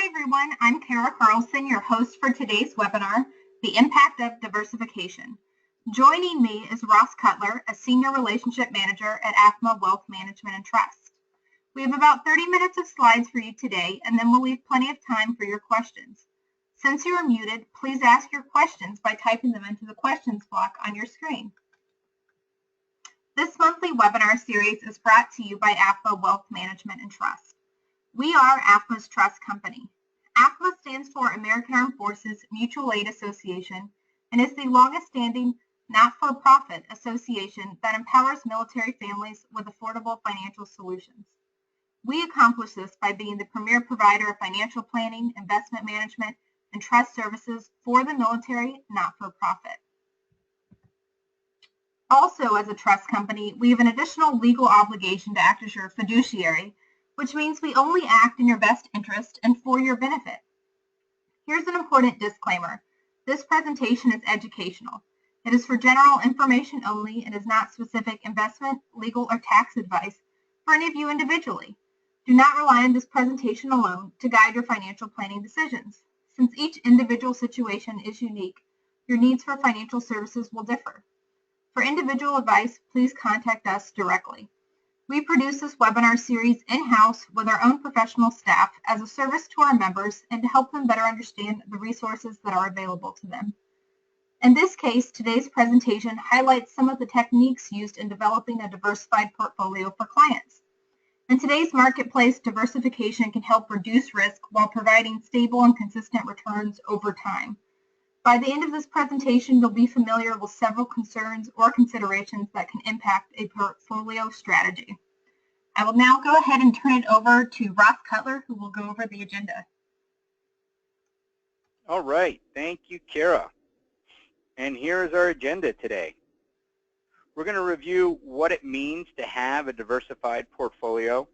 everyone, I'm Kara Carlson, your host for today's webinar, The Impact of Diversification. Joining me is Ross Cutler, a Senior Relationship Manager at AAFMAA Wealth Management and Trust. We have about 30 minutes of slides for you today, and then we'll leave plenty of time for your questions. Since you are muted, please ask your questions by typing them into the questions block on your screen. This monthly webinar series is brought to you by AAFMAA Wealth Management and Trust. We are AAFMAA's trust company. AAFMAA stands for American Armed Forces Mutual Aid Association and is the longest-standing not-for-profit association that empowers military families with affordable financial solutions. We accomplish this by being the premier provider of financial planning, investment management, and trust services for the military not-for-profit. Also, as a trust company, we have an additional legal obligation to act as your fiduciary, which means we only act in your best interest and for your benefit. Here's an important disclaimer. This presentation is educational. It is for general information only and is not specific investment, legal, or tax advice for any of you individually. Do not rely on this presentation alone to guide your financial planning decisions. Since each individual situation is unique, your needs for financial services will differ. For individual advice, please contact us directly. We produce this webinar series in-house with our own professional staff as a service to our members and to help them better understand the resources that are available to them. In this case, today's presentation highlights some of the techniques used in developing a diversified portfolio for clients. In today's marketplace, diversification can help reduce risk while providing stable and consistent returns over time. By the end of this presentation, you'll be familiar with several concerns or considerations that can impact a portfolio strategy. I will now go ahead and turn it over to Ross Cutler, who will go over the agenda. All right, thank you, Kara. And here's our agenda today. We're going to review what it means to have a diversified portfolio,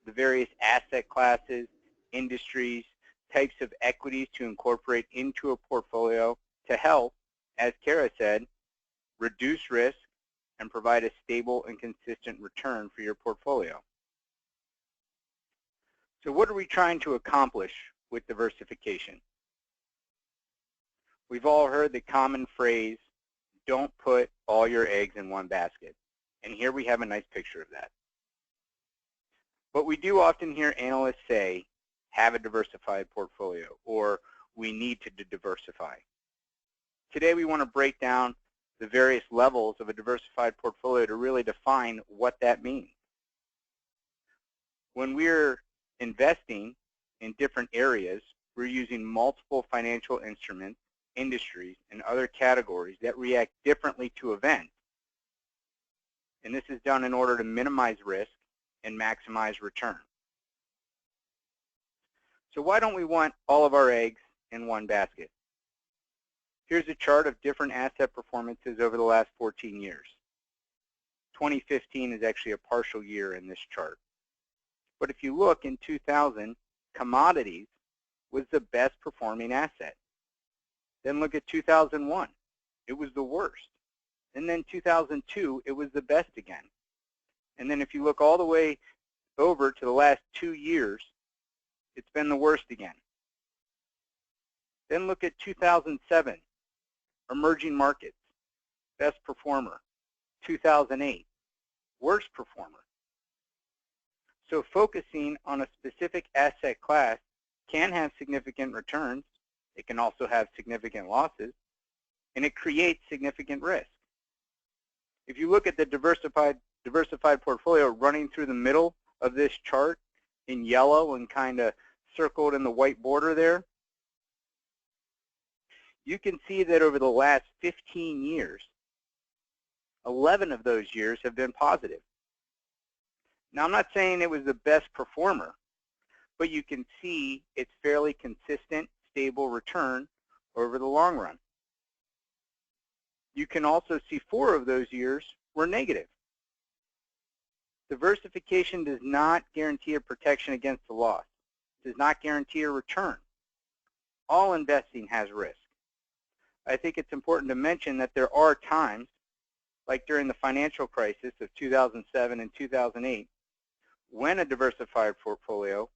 the various asset classes, industries, types of equities to incorporate into a portfolio to help, as Kara said, reduce risk and provide a stable and consistent return for your portfolio. So what are we trying to accomplish with diversification? We've all heard the common phrase, don't put all your eggs in one basket. And here we have a nice picture of that. But we do often hear analysts say, have a diversified portfolio, or we need to diversify. Today we want to break down the various levels of a diversified portfolio to really define what that means. When we're investing in different areas, we're using multiple financial instruments, industries, and other categories that react differently to events. And this is done in order to minimize risk and maximize return. So why don't we want all of our eggs in one basket? Here's a chart of different asset performances over the last 14 years. 2015 is actually a partial year in this chart. But if you look in 2000, commodities was the best performing asset. Then look at 2001. It was the worst. And then 2002, it was the best again. And then if you look all the way over to the last 2 years, it's been the worst again. Then look at 2007, emerging markets, best performer. 2008, worst performer. So focusing on a specific asset class can have significant returns. It can also have significant losses, and it creates significant risk. If you look at the diversified portfolio running through the middle of this chart in yellow and kind of circled in the white border there, you can see that over the last 15 years, 11 of those years have been positive. Now, I'm not saying it was the best performer, but you can see it's fairly consistent, stable return over the long run. You can also see 4 of those years were negative. Diversification does not guarantee a protection against the loss. It does not guarantee a return. All investing has risk. I think it's important to mention that there are times, like during the financial crisis of 2007 and 2008, when a diversified portfolio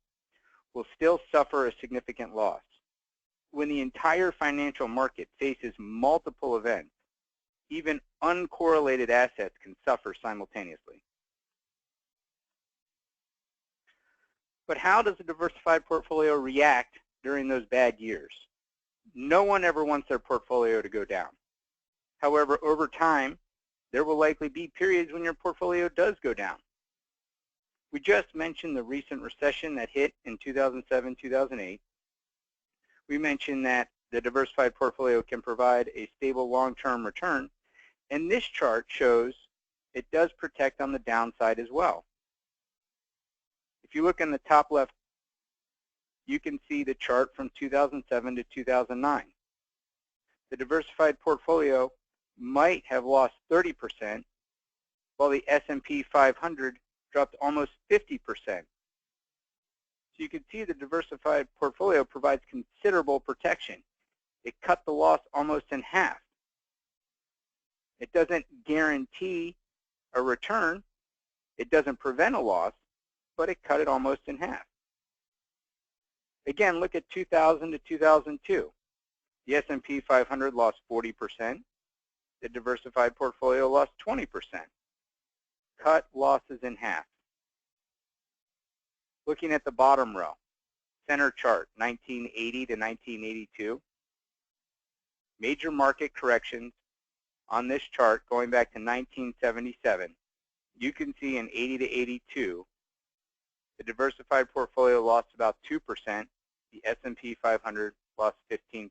will still suffer a significant loss. When the entire financial market faces multiple events, even uncorrelated assets can suffer simultaneously. But how does a diversified portfolio react during those bad years? No one ever wants their portfolio to go down. However, over time, there will likely be periods when your portfolio does go down. We just mentioned the recent recession that hit in 2007, 2008. We mentioned that the diversified portfolio can provide a stable long-term return, and this chart shows it does protect on the downside as well. If you look in the top left, you can see the chart from 2007 to 2009. The diversified portfolio might have lost 30%, while the S&P 500 dropped almost 50%. So you can see the diversified portfolio provides considerable protection. It cut the loss almost in half. It doesn't guarantee a return. It doesn't prevent a loss, but it cut it almost in half. Again, look at 2000 to 2002. The S&P 500 lost 40%. The diversified portfolio lost 20%. Cut losses in half. Looking at the bottom row, center chart, 1980 to 1982. Major market corrections on this chart going back to 1977. You can see in 80 to 82, the diversified portfolio lost about 2%. The S&P 500 lost 15%.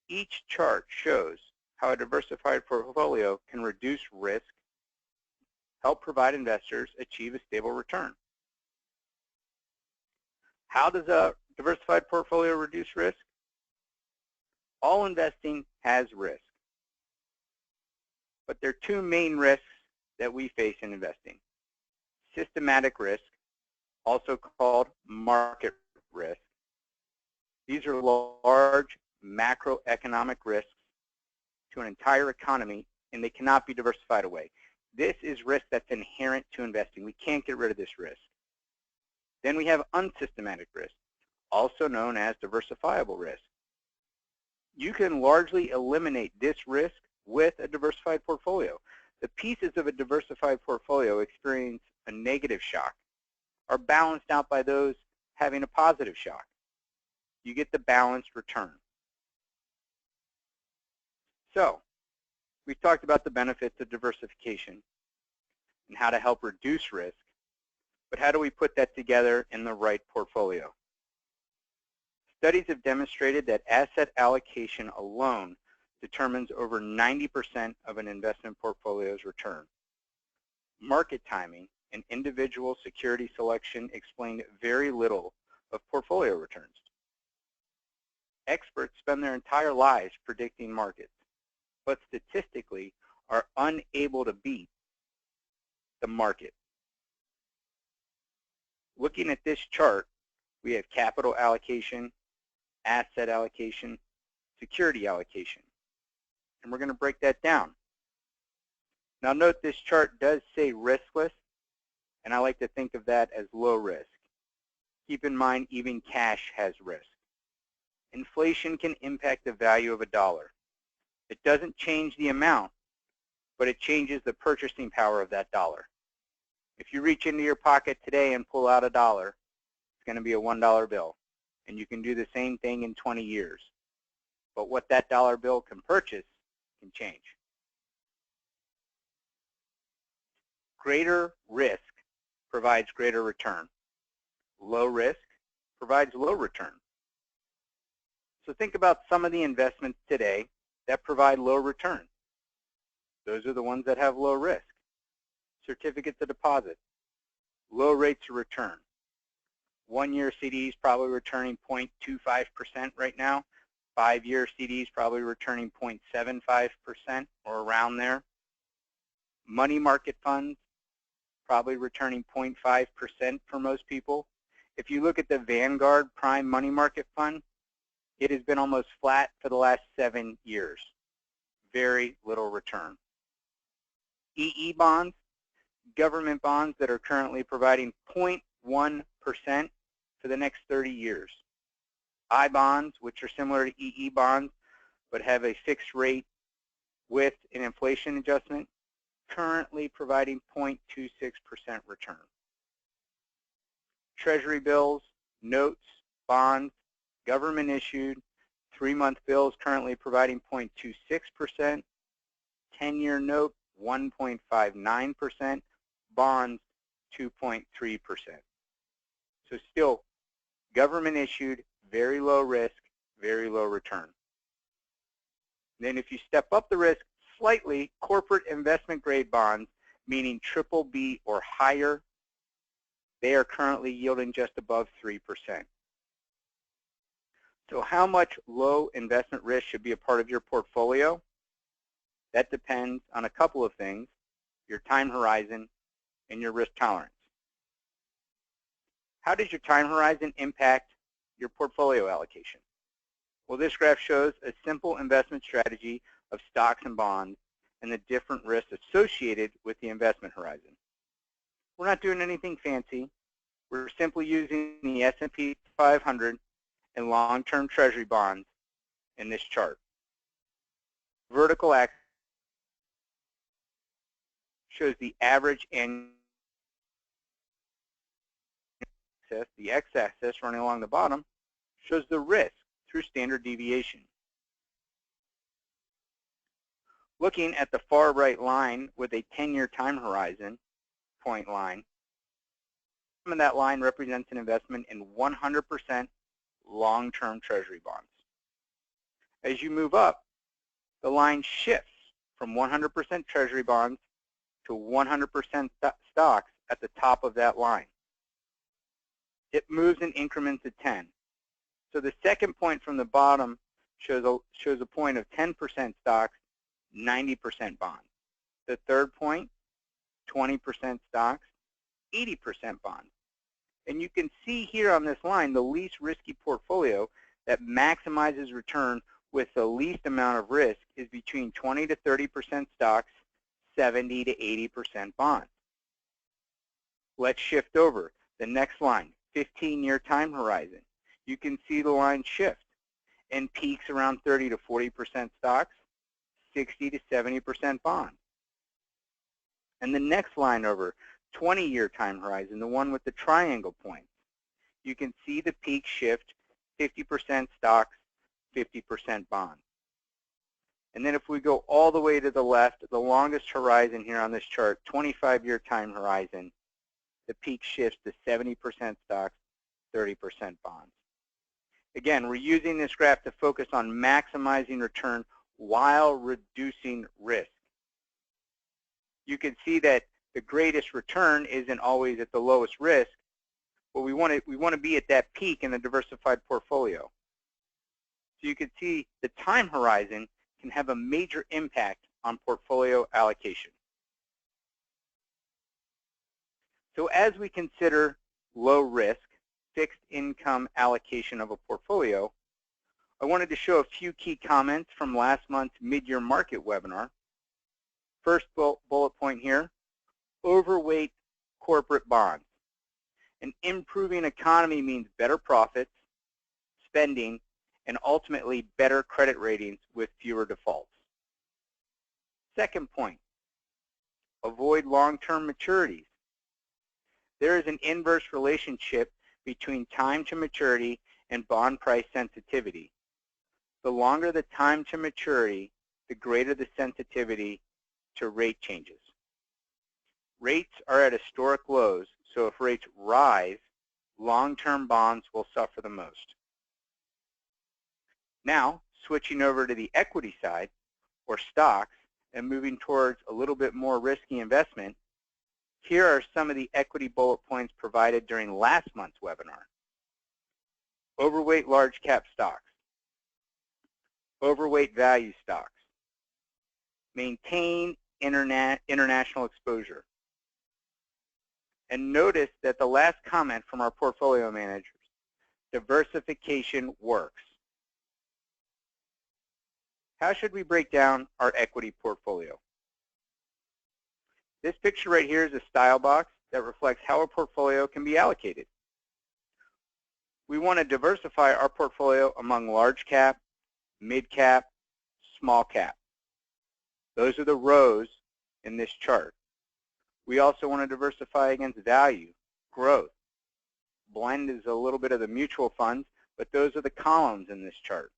Each chart shows how a diversified portfolio can reduce risk, help provide investors achieve a stable return. How does a diversified portfolio reduce risk? All investing has risk. But there are two main risks that we face in investing. Systematic risk, also called market risk. These are large macroeconomic risks to an entire economy, and they cannot be diversified away. This is risk that's inherent to investing. We can't get rid of this risk. Then we have unsystematic risk, also known as diversifiable risk. You can largely eliminate this risk with a diversified portfolio. The pieces of a diversified portfolio experience a negative shock are balanced out by those having a positive shock. You get the balanced return. So, we've talked about the benefits of diversification and how to help reduce risk, but how do we put that together in the right portfolio? Studies have demonstrated that asset allocation alone determines over 90% of an investment portfolio's return. Market timing and individual security selection explain very little of portfolio returns. Experts spend their entire lives predicting markets, but statistically are unable to beat the market. Looking at this chart, we have capital allocation, asset allocation, security allocation. And we're going to break that down. Now note this chart does say riskless, and I like to think of that as low risk. Keep in mind, even cash has risk. Inflation can impact the value of a dollar. It doesn't change the amount, but it changes the purchasing power of that dollar. If you reach into your pocket today and pull out a dollar, it's going to be a $1 bill. And you can do the same thing in 20 years. But what that dollar bill can purchase can change. Greater risk provides greater return. Low risk provides low return. So think about some of the investments today that provide low return. Those are the ones that have low risk. Certificates of deposit, low rates of return. 1-year CDs probably returning 0.25% right now. 5-year CDs probably returning 0.75% or around there. Money market funds probably returning 0.5% for most people. If you look at the Vanguard Prime Money Market Fund, it has been almost flat for the last 7 years. Very little return. EE bonds, government bonds that are currently providing 0.1% for the next 30 years. I bonds, which are similar to EE bonds, but have a fixed rate with an inflation adjustment, currently providing 0.26% return. Treasury bills, notes, bonds, government issued, 3-month bills currently providing 0.26%, 10-year note 1.59%, bonds 2.3%. So still government issued, very low risk, very low return. Then if you step up the risk slightly, corporate investment grade bonds, meaning BBB or higher, they are currently yielding just above 3%. So how much low investment risk should be a part of your portfolio? That depends on a couple of things, your time horizon and your risk tolerance. How does your time horizon impact your portfolio allocation? Well, this graph shows a simple investment strategy of stocks and bonds and the different risks associated with the investment horizon. We're not doing anything fancy. We're simply using the S&P 500 and long-term treasury bonds in this chart. Vertical axis shows the average annual. The x-axis running along the bottom shows the risk through standard deviation. Looking at the far right line with a 10-year time horizon point line, and that line represents an investment in 100% long-term treasury bonds. As you move up, the line shifts from 100% treasury bonds to 100% stocks at the top of that line. It moves in increments of 10. So the second point from the bottom shows a point of 10% stocks, 90% bonds. The third point, 20% stocks, 80% bonds. And you can see here on this line the least risky portfolio that maximizes return with the least amount of risk is between 20 to 30% stocks, 70 to 80% bonds. Let's shift over. The next line, 15-year time horizon. You can see the line shift and peaks around 30 to 40% stocks, 60 to 70% bonds. And the next line over, 20-year time horizon, the one with the triangle points. You can see the peak shift, 50% stocks, 50% bonds. And then if we go all the way to the left, the longest horizon here on this chart, 25-year time horizon, the peak shifts to 70% stocks, 30% bonds. Again, we're using this graph to focus on maximizing return while reducing risk. You can see that the greatest return isn't always at the lowest risk, but we want to be at that peak in a diversified portfolio. So you can see the time horizon can have a major impact on portfolio allocation. So as we consider low risk, fixed income allocation of a portfolio, I wanted to show a few key comments from last month's mid-year market webinar. First bullet point here, overweight corporate bonds. An improving economy means better profits, spending, and ultimately better credit ratings with fewer defaults. Second point, avoid long-term maturities. There is an inverse relationship between time to maturity and bond price sensitivity. The longer the time to maturity, the greater the sensitivity to rate changes. Rates are at historic lows, so if rates rise, long-term bonds will suffer the most. Now, switching over to the equity side, or stocks, and moving towards a little bit more risky investment, here are some of the equity bullet points provided during last month's webinar. Overweight large cap stocks. Overweight value stocks. Maintain international exposure. And notice that the last comment from our portfolio managers, diversification works. How should we break down our equity portfolio? This picture right here is a style box that reflects how a portfolio can be allocated. We want to diversify our portfolio among large cap, mid cap, small cap. Those are the rows in this chart. We also want to diversify against value, growth. Blend is a little bit of the mutual funds, but those are the columns in this chart.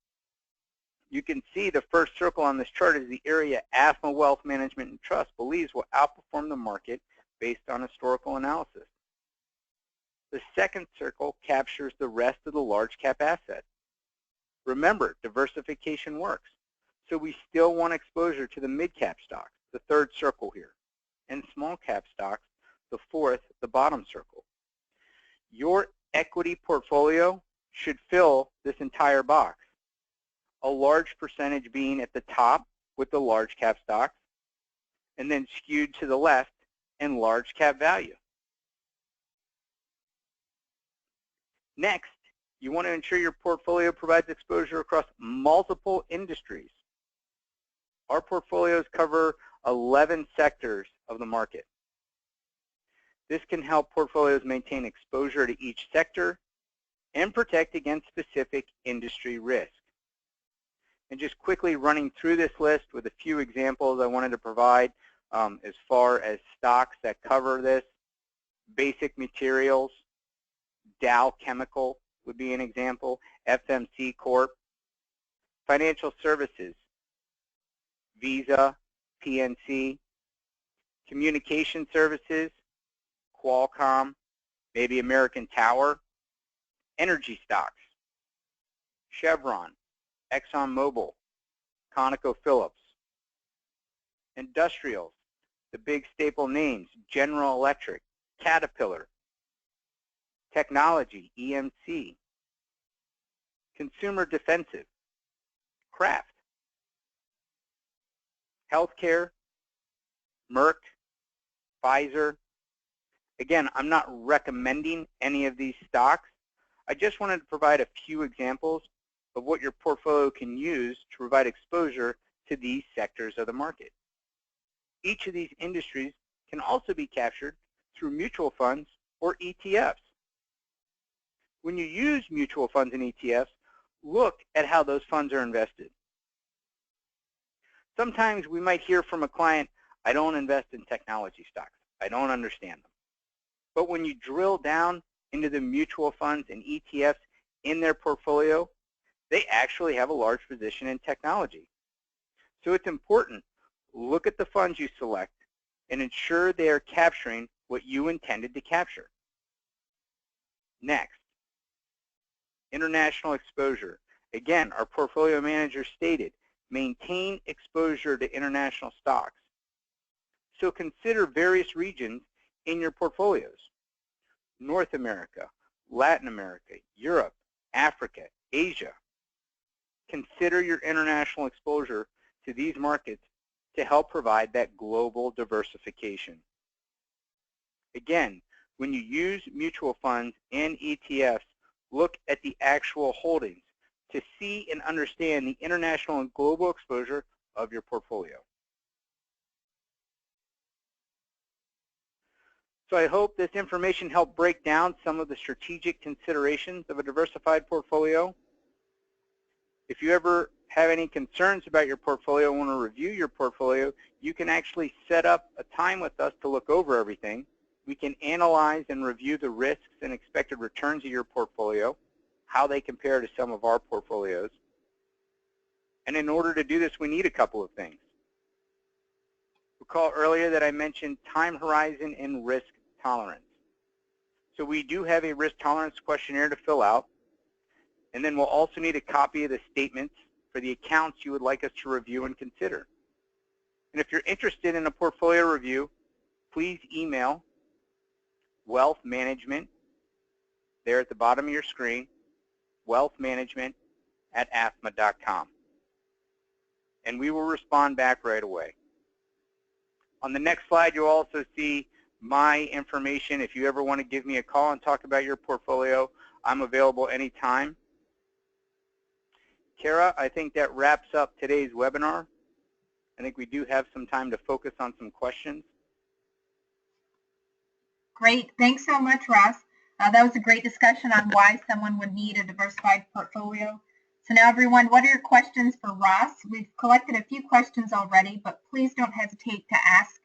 You can see the first circle on this chart is the area AAFMAA Wealth Management and Trust believes will outperform the market based on historical analysis. The second circle captures the rest of the large cap assets. Remember, diversification works. So we still want exposure to the mid-cap stocks, the third circle here, and small-cap stocks, the fourth, the bottom circle. Your equity portfolio should fill this entire box, a large percentage being at the top with the large cap stocks, and then skewed to the left in large cap value. Next, you want to ensure your portfolio provides exposure across multiple industries. Our portfolios cover 11 sectors of the market. This can help portfolios maintain exposure to each sector and protect against specific industry risk. And just quickly running through this list with a few examples I wanted to provide as far as stocks that cover this. Basic Materials, Dow Chemical would be an example, FMC Corp. Financial Services, Visa, PNC. Communication Services, Qualcomm, maybe American Tower. Energy stocks, Chevron, ExxonMobil, ConocoPhillips. Industrials, the big staple names, General Electric, Caterpillar. Technology, EMC. Consumer Defensive, Kraft. Healthcare, Merck, Pfizer. Again, I'm not recommending any of these stocks. I just wanted to provide a few examples of what your portfolio can use to provide exposure to these sectors of the market. Each of these industries can also be captured through mutual funds or ETFs. When you use mutual funds and ETFs, look at how those funds are invested. Sometimes we might hear from a client, I don't invest in technology stocks. I don't understand them. But when you drill down into the mutual funds and ETFs in their portfolio, they actually have a large position in technology. So it's important, look at the funds you select and ensure they are capturing what you intended to capture. Next, international exposure. Again, our portfolio manager stated, maintain exposure to international stocks. So consider various regions in your portfolios. North America, Latin America, Europe, Africa, Asia. Consider your international exposure to these markets to help provide that global diversification. Again, when you use mutual funds and ETFs, look at the actual holdings to see and understand the international and global exposure of your portfolio. So I hope this information helped break down some of the strategic considerations of a diversified portfolio. If you ever have any concerns about your portfolio and want to review your portfolio, you can actually set up a time with us to look over everything. We can analyze and review the risks and expected returns of your portfolio, how they compare to some of our portfolios. And in order to do this, we need a couple of things. Recall earlier that I mentioned time horizon and risk tolerance. So we do have a risk tolerance questionnaire to fill out. And then we'll also need a copy of the statements for the accounts you would like us to review and consider. And if you're interested in a portfolio review, please email Wealth Management, there at the bottom of your screen, wealthmanagement@afma.com. And we will respond back right away. On the next slide, you'll also see my information. If you ever want to give me a call and talk about your portfolio, I'm available anytime. Kara, I think that wraps up today's webinar. I think we do have some time to focus on some questions. Great. Thanks so much, Russ. That was a great discussion on why someone would need a diversified portfolio. So now, everyone, what are your questions for Ross? We've collected a few questions already, but please don't hesitate to ask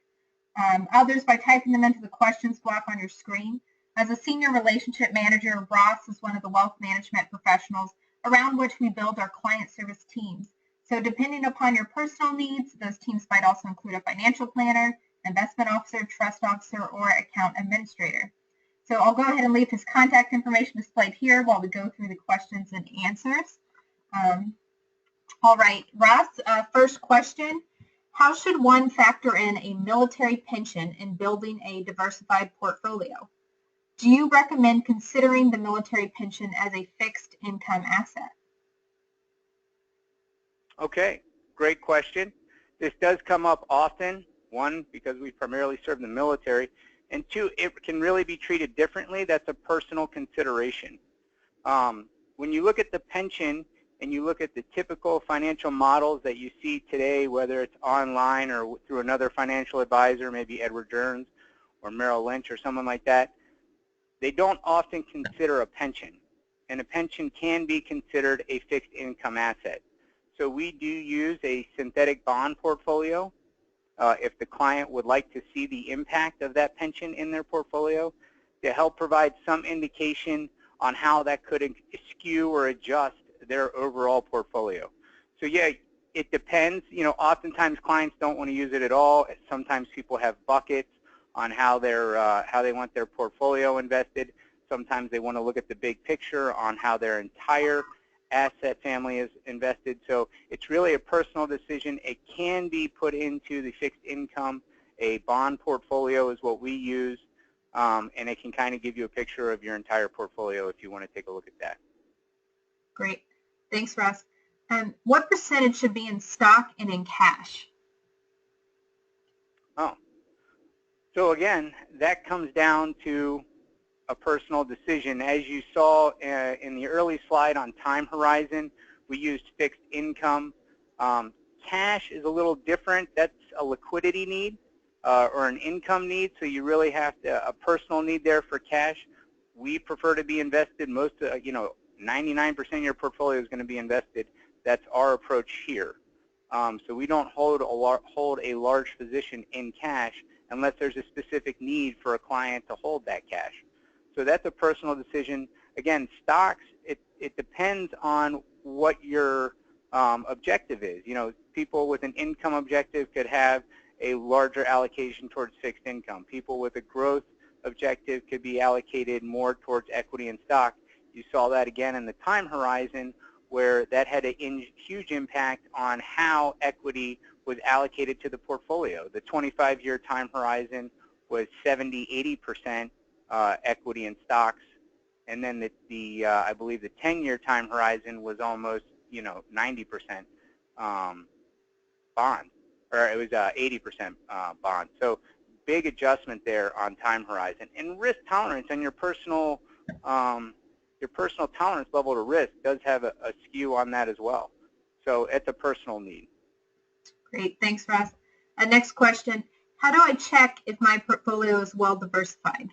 others by typing them into the questions block on your screen. As a senior relationship manager, Ross is one of the wealth management professionals around which we build our client service teams. So depending upon your personal needs, those teams might also include a financial planner, investment officer, trust officer, or account administrator. So I'll go ahead and leave his contact information displayed here while we go through the questions and answers. All right, Ross, first question. How should one factor in a military pension in building a diversified portfolio? Do you recommend considering the military pension as a fixed income asset? Okay, great question. This does come up often. One, because we primarily serve the military, and two, it can really be treated differently. That's a personal consideration. When you look at the pension and you look at the typical financial models that you see today, whether it's online or through another financial advisor, maybe Edward Jones or Merrill Lynch or someone like that, they don't often consider a pension. And a pension can be considered a fixed income asset. So we do use a synthetic bond portfolio if the client would like to see the impact of that pension in their portfolio to help provide some indication on how that could skew or adjust their overall portfolio. So yeah, it depends. You know, oftentimes clients don't want to use it at all. Sometimes people have buckets on how they want their portfolio invested. Sometimes they want to look at the big picture on how their entire asset family is invested. So it's really a personal decision. It can be put into the fixed income. A bond portfolio is what we use, and it can kind of give you a picture of your entire portfolio if you want to take a look at that. Great. Thanks, Ross. What percentage should be in stock and in cash? Oh, so again, that comes down to a personal decision. As you saw in the early slide on time horizon, we used fixed income. Cash is a little different. That's a liquidity need or an income need, so you really have a personal need there for cash. We prefer to be invested. Most, 99% of your portfolio is going to be invested. That's our approach here. So we don't hold a large position in cash unless there's a specific need for a client to hold that cash. So that's a personal decision. Again, stocks, it depends on what your objective is. You know, people with an income objective could have a larger allocation towards fixed income. People with a growth objective could be allocated more towards equity and stock. You saw that again in the time horizon where that had a huge impact on how equity was allocated to the portfolio. The 25-year time horizon was 70–80% equity and stocks, and then I believe the 10-year time horizon was almost 90% bond, or it was 80% bond. So big adjustment there on time horizon. And risk tolerance and your personal tolerance level to risk does have a skew on that as well. So it's a personal need. Great, thanks, Ross. Next question, how do I check if my portfolio is well diversified?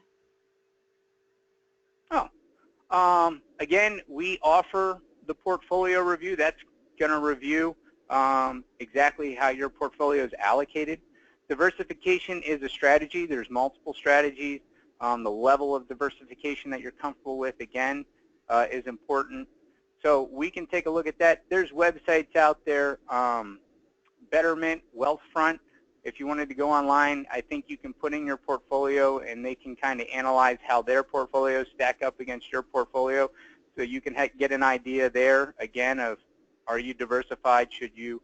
Again, we offer the portfolio review. That's going to review exactly how your portfolio is allocated. Diversification is a strategy. There's multiple strategies. The level of diversification that you're comfortable with, again, is important. So we can take a look at that. There's websites out there, Betterment, Wealthfront. If you wanted to go online, I think you can put in your portfolio and they can kind of analyze how their portfolios stack up against your portfolio. So you can get an idea there, again, of are you diversified? Should you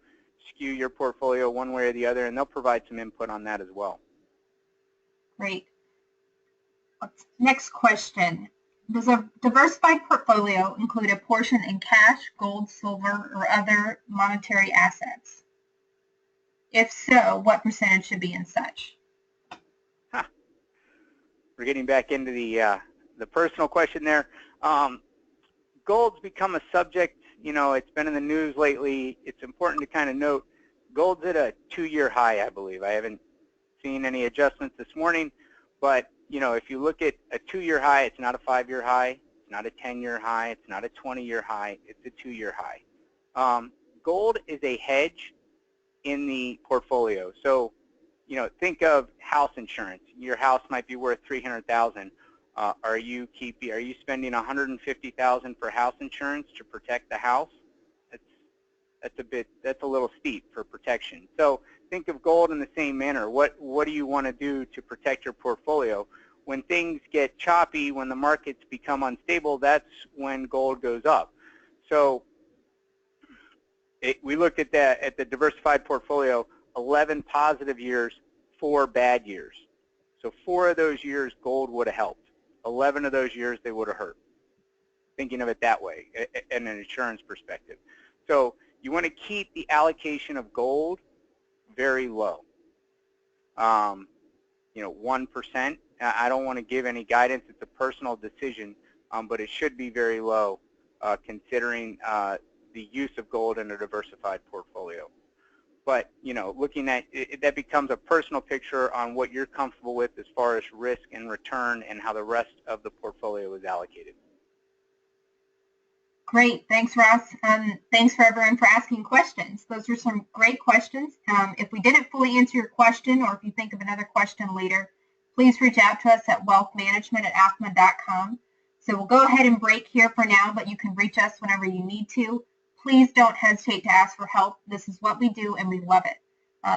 skew your portfolio one way or the other? And they'll provide some input on that as well. Great. Next question. Does a diversified portfolio include a portion in cash, gold, silver, or other monetary assets? If so, what percentage should be in such? We're getting back into the personal question there. Gold's become a subject, it's been in the news lately. It's important to kind of note gold's at a 2-year high, I believe. I haven't seen any adjustments this morning, but you know, if you look at a 2-year high, it's not a 5-year high, it's not a 10-year high, it's not a 20-year high, it's a 2-year high. Gold is a hedge in the portfolio. So, you know, think of house insurance. Your house might be worth $300,000. Are you spending $150,000 for house insurance to protect the house? That's a little steep for protection. So think of gold in the same manner. What do you want to do to protect your portfolio? When things get choppy, when the markets become unstable, that's when gold goes up. So we looked at the diversified portfolio, 11 positive years, 4 bad years. So 4 of those years gold would have helped. 11 of those years they would have hurt. Thinking of it that way, in an insurance perspective. So you want to keep the allocation of gold very low. You know, 1%. I don't want to give any guidance. It's a personal decision, but it should be very low, considering the use of gold in a diversified portfolio. But, you know, looking at it, that becomes a personal picture on what you're comfortable with as far as risk and return and how the rest of the portfolio is allocated. Great. Thanks, Ross. Thanks for everyone for asking questions. Those are some great questions. If we didn't fully answer your question, or if you think of another question later, please reach out to us at wealthmanagement@afma.com. So we'll go ahead and break here for now, but you can reach us whenever you need to. Please don't hesitate to ask for help. This is what we do, and we love it.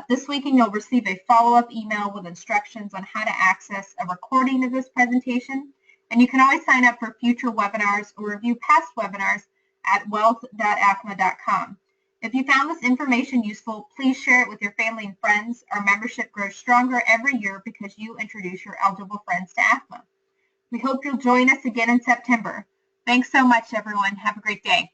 This weekend, you'll receive a follow-up email with instructions on how to access a recording of this presentation. And you can always sign up for future webinars or review past webinars at wealth.afma.com. If you found this information useful, please share it with your family and friends. Our membership grows stronger every year because you introduce your eligible friends to AAFMAA. We hope you'll join us again in September. Thanks so much, everyone. Have a great day.